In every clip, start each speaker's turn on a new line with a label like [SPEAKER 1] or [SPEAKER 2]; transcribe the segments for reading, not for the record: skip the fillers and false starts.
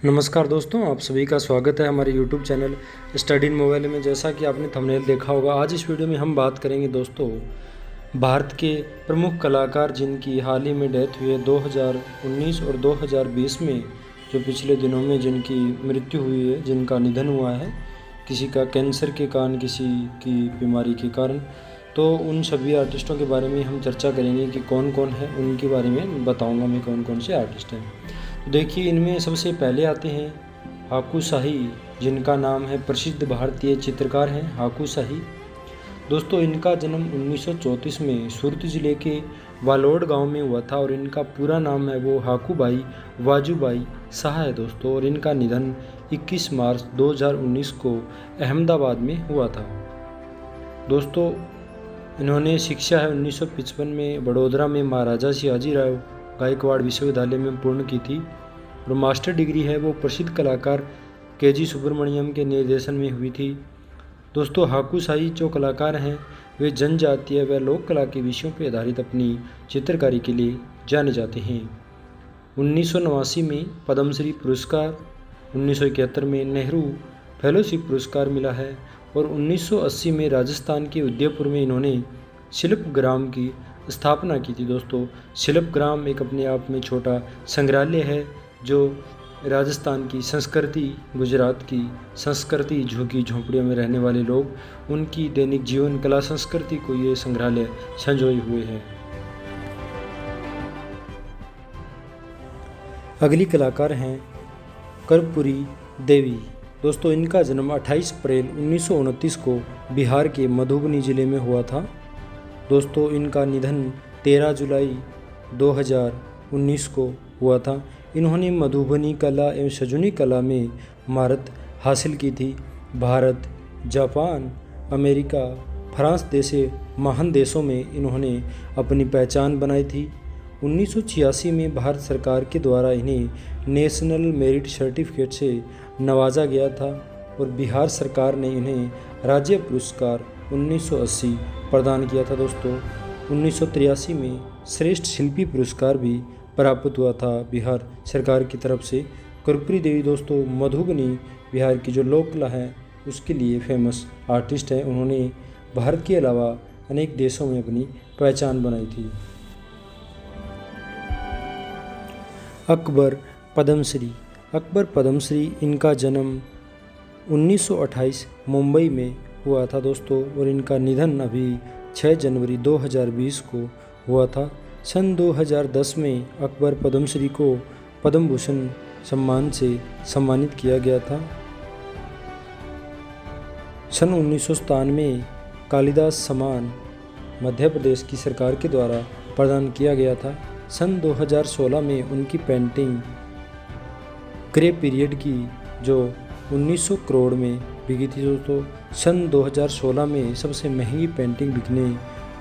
[SPEAKER 1] नमस्कार दोस्तों, आप सभी का स्वागत है हमारे YouTube channel study in mobile में। जैसा कि आपने थंबनेल देखा होगा, आज इस वीडियो में हम बात करेंगे दोस्तों भारत के प्रमुख कलाकार जिनकी हाल ही में डेथ हुई है 2019 और 2020 में, जो पिछले दिनों में जिनकी मृत्यु हुई है, जिनका निधन हुआ है, किसी का कैंसर के कारण, किसी की बीमारी के कारण। तो उन सभी आर्टिस्टों के बारे में हम चर्चा करेंगे कि कौन कौन है, उनके बारे में बताऊँगा मैं कौन कौन से आर्टिस्ट हैं। देखिए, इनमें सबसे पहले आते हैं हाकुशाही, जिनका नाम है, प्रसिद्ध भारतीय चित्रकार हैं हाकुशाही। दोस्तों, इनका जन्म 1934 में सूरत ज़िले के वालोड गांव में हुआ था और इनका पूरा नाम है वो हाकुबाई वाजुबाई शाह है दोस्तों। और इनका निधन 21 मार्च 2019 को अहमदाबाद में हुआ था दोस्तों। इन्होंने शिक्षा है 1955 में बड़ोदरा में महाराजा सियाजीराव गायकवाड़ विश्वविद्यालय में पूर्ण की थी और मास्टर डिग्री है वो प्रसिद्ध कलाकार के.जी. सुब्रमण्यम के निर्देशन में हुई थी दोस्तों। हाकुशाही जो कलाकार हैं वे जनजातीय व लोक कला के विषयों पर आधारित अपनी चित्रकारी के लिए जाने जाते हैं। 1989 में पद्मश्री पुरस्कार, 1971 में नेहरू फेलोशिप पुरस्कार मिला है और 1980 में राजस्थान के उदयपुर में इन्होंने शिल्पग्राम की स्थापना की थी दोस्तों। शिल्पग्राम एक अपने आप में छोटा संग्रहालय है जो राजस्थान की संस्कृति, गुजरात की संस्कृति, झुग्गी झोंपड़ियों में रहने वाले लोग, उनकी दैनिक जीवन, कला, संस्कृति को ये संग्रहालय संजोए हुए है। अगली कलाकार हैं कर्पूरी देवी दोस्तों। इनका जन्म 28 अप्रैल 1929 को बिहार के मधुबनी जिले में हुआ था दोस्तों। इनका निधन 13 जुलाई 2019 को हुआ था। इन्होंने मधुबनी कला एवं सजुनी कला में महारत हासिल की थी। भारत, जापान, अमेरिका, फ्रांस जैसे महान देशों में इन्होंने अपनी पहचान बनाई थी। 1986 में भारत सरकार के द्वारा इन्हें नेशनल मेरिट सर्टिफिकेट से नवाजा गया था और बिहार सरकार ने इन्हें राज्य पुरस्कार 1980 प्रदान किया था दोस्तों। 1983 में श्रेष्ठ शिल्पी पुरस्कार भी प्राप्त हुआ था बिहार सरकार की तरफ से। कर्पूरी देवी दोस्तों मधुबनी बिहार की जो लोक कला है उसके लिए फेमस आर्टिस्ट हैं। उन्होंने भारत के अलावा अनेक देशों में अपनी पहचान बनाई थी। अकबर पद्मश्री, अकबर पद्मश्री, इनका जन्म 1928 मुंबई में हुआ था दोस्तों और इनका निधन अभी 6 जनवरी 2020 को हुआ था। सन 2010 में अकबर पद्मश्री को पद्म भूषण सम्मान से सम्मानित किया गया था। सन 1997 में कालिदास सम्मान मध्य प्रदेश की सरकार के द्वारा प्रदान किया गया था। सन 2016 में उनकी पेंटिंग ग्रे पीरियड की जो 1900 करोड़ में बिकी थी दोस्तों। सन 2016 में सबसे महंगी पेंटिंग बिकने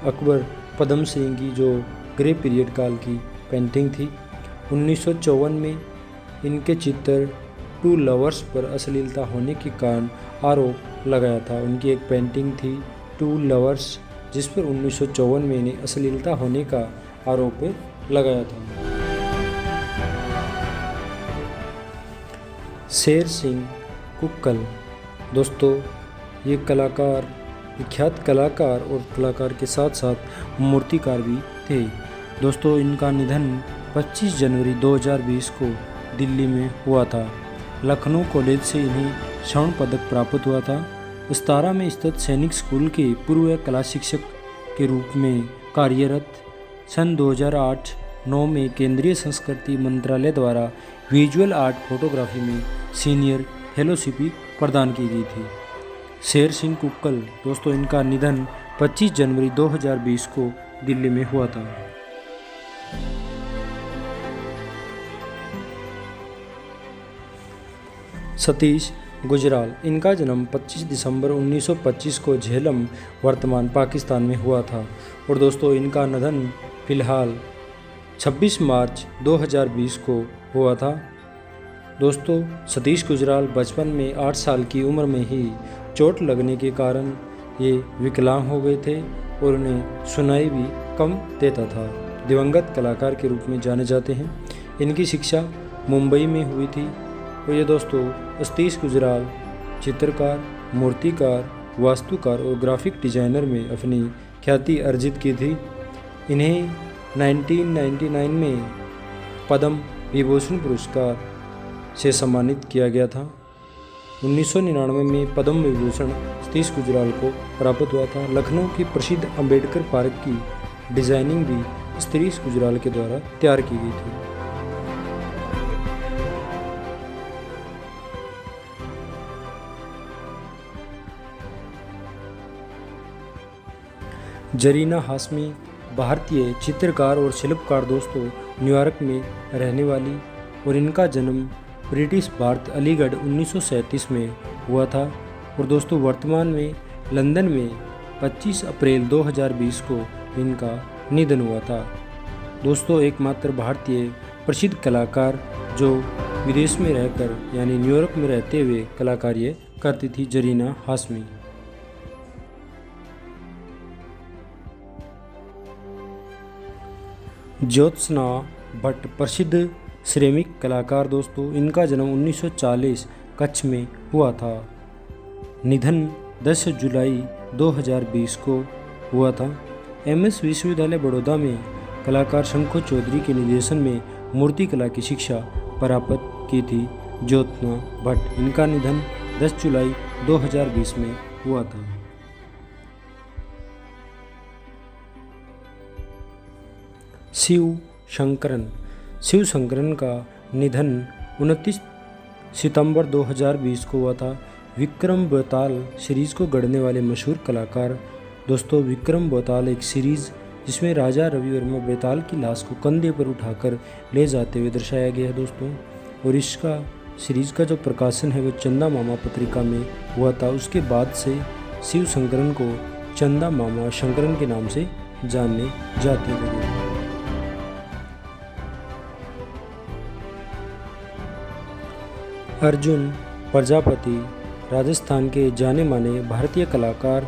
[SPEAKER 1] अकबर पद्मश्री की जो ग्रे पीरियड काल की पेंटिंग थी। 1954 में इनके चित्र टू लवर्स पर अश्लीलता होने के कारण आरोप लगाया था। उनकी एक पेंटिंग थी टू लवर्स जिस पर 1954 में इन्हें अश्लीलता होने का आरोप लगाया था। शेर सिंह कुक्कल दोस्तों, ये कलाकार, विख्यात कलाकार और कलाकार के साथ साथ मूर्तिकार भी थे दोस्तों। इनका निधन 25 जनवरी 2020 को दिल्ली में हुआ था। लखनऊ कॉलेज से इन्हें स्वर्ण पदक प्राप्त हुआ था। उस्तारा में स्थित सैनिक स्कूल के पूर्व कला शिक्षक के रूप में कार्यरत। सन 2008-9 में केंद्रीय संस्कृति मंत्रालय द्वारा विजुअल आर्ट फोटोग्राफी में सीनियर फेलोशिप प्रदान की गई थी। शेर सिंह कुक्कल दोस्तों, इनका निधन 25 जनवरी 2020 को दिल्ली में हुआ था। सतीश गुजराल, इनका जन्म 25 दिसंबर 1925 को झेलम वर्तमान पाकिस्तान में हुआ था और दोस्तों इनका निधन फिलहाल 26 मार्च 2020 को हुआ था दोस्तों। सतीश गुजराल बचपन में 8 साल की उम्र में ही चोट लगने के कारण ये विकलांग हो गए थे और उन्हें सुनाई भी कम देता था। दिवंगत कलाकार के रूप में जाने जाते हैं। इनकी शिक्षा मुंबई में हुई थी और ये दोस्तों सतीश गुजराल चित्रकार, मूर्तिकार, वास्तुकार और ग्राफिक डिजाइनर में अपनी ख्याति अर्जित की थी। इन्हें 1999 में पद्म विभूषण पुरस्कार से सम्मानित किया गया था। 1999 में पद्म विभूषण सतीश गुजराल को प्राप्त हुआ था। लखनऊ की प्रसिद्ध अंबेडकर पार्क की डिजाइनिंग भी सतीश गुजराल के द्वारा तैयार की गई थी। जरीना हाशमी भारतीय चित्रकार और शिल्पकार दोस्तों न्यूयॉर्क में रहने वाली और इनका जन्म ब्रिटिश भारत अलीगढ़ 1937 में हुआ था और दोस्तों वर्तमान में लंदन में 25 अप्रैल 2020 को इनका निधन हुआ था। दोस्तों एकमात्र भारतीय प्रसिद्ध कलाकार जो विदेश में रहकर यानी न्यूयॉर्क में रहते हुए कलाकार्य करती थी जरीना हाशमी। ज्योत्सना भट्ट प्रसिद्ध श्रमिक कलाकार दोस्तों इनका जन्म 1940 कच्छ में हुआ था। निधन 10 जुलाई 2020 को हुआ था। एमएस विश्वविद्यालय बड़ौदा में कलाकार शंखो चौधरी के निर्देशन में मूर्ति कला की शिक्षा प्राप्त की थी ज्योत्सना भट्ट। इनका निधन 10 जुलाई 2020 में हुआ था। शिव शंकरन का निधन 29 सितंबर 2020 को हुआ था। विक्रम बेताल सीरीज को गढ़ने वाले मशहूर कलाकार दोस्तों विक्रम बेताल एक सीरीज जिसमें राजा रवि वर्मा बेताल की लाश को कंधे पर उठाकर ले जाते हुए दर्शाया गया है दोस्तों। और इसका सीरीज का जो प्रकाशन है वो चंदा मामा पत्रिका में हुआ था। उसके बाद से शिव शंकरन को चंदा मामा शंकरन के नाम से जानने जाते लगे। अर्जुन प्रजापति राजस्थान के जाने माने भारतीय कलाकार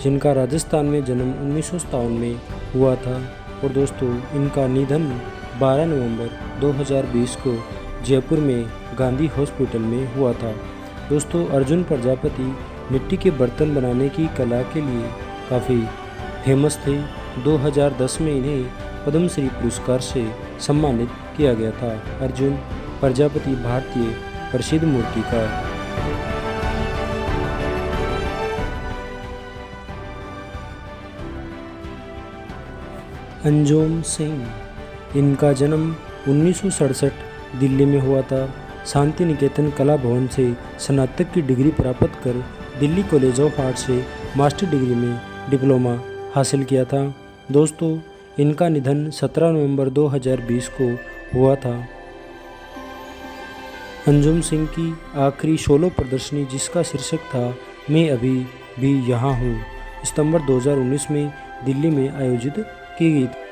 [SPEAKER 1] जिनका राजस्थान में जन्म 1957 में हुआ था और दोस्तों इनका निधन 12 नवंबर 2020 को जयपुर में गांधी हॉस्पिटल में हुआ था। दोस्तों अर्जुन प्रजापति मिट्टी के बर्तन बनाने की कला के लिए काफ़ी फेमस थे। 2010 में इन्हें पद्मश्री पुरस्कार से सम्मानित किया गया था। अर्जुन प्रजापति भारतीय प्रसिद्ध मूर्तिकार। अंजुम सिंह इनका जन्म 1967 दिल्ली में हुआ था। शांति निकेतन कला भवन से स्नातक की डिग्री प्राप्त कर दिल्ली कॉलेज ऑफ आर्ट से मास्टर डिग्री में डिप्लोमा हासिल किया था। दोस्तों इनका निधन 17 नवंबर 2020 को हुआ था। अंजुम सिंह की आखिरी सोलो प्रदर्शनी जिसका शीर्षक था मैं अभी भी यहाँ हूँ सितंबर 2019 में दिल्ली में आयोजित की गई थी।